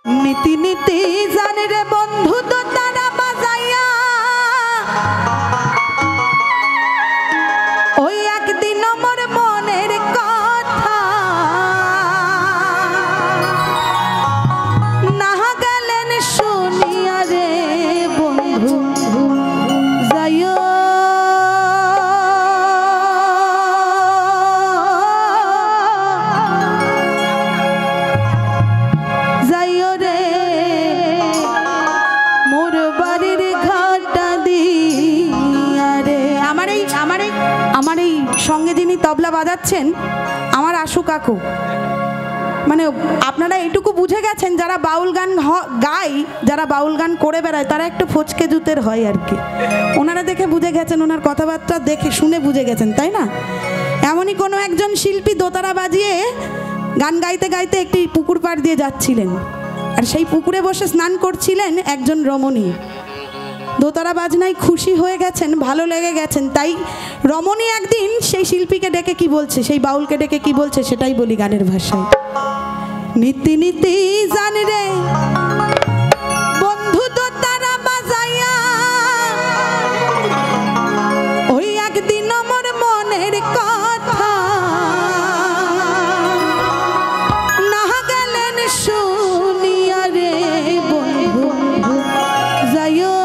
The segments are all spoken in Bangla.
নীতি নীতি জানে রে বন্ধু তো তারা বাজাইয়া ওই একদিন আমার মনের কথা না গেলেন শুনিয়া রে বন্ধু যাইও সঙ্গে যিনি তবলা বাজাচ্ছেন আমার আশু কাকু। মানে আপনারা এইটুকু বুঝে গেছেন যারা বাউল গান গায়, যারা বাউল গান করে বেড়ায় তারা একটু ফচকে জুতের হয় আর কি। ওনারা দেখে বুঝে গেছেন, ওনার কথাবার্তা দেখে শুনে বুঝে গেছেন, তাই না? এমনই কোনো একজন শিল্পী দোতারা বাজিয়ে গান গাইতে গাইতে একটি পুকুর পাড় দিয়ে যাচ্ছিলেন, আর সেই পুকুরে বসে স্নান করছিলেন একজন রমণী। দোতারা বাজনায় খুশি হয়ে গেছেন, ভালো লেগে গেছেন, তাই রমণী একদিন সেই শিল্পীকে ডেকে কি বলছে, সেই বাউলকে ডেকে কি বলছে সেটাই বলি গানের ভাষায়। নীতি নীতি জান রে বন্ধু দোতারা বাজাইয়া ওই একদিন আমার মনের কথা না গেলেন শুনিয়া রে বন্ধু যাইও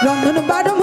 রন্ধন বারো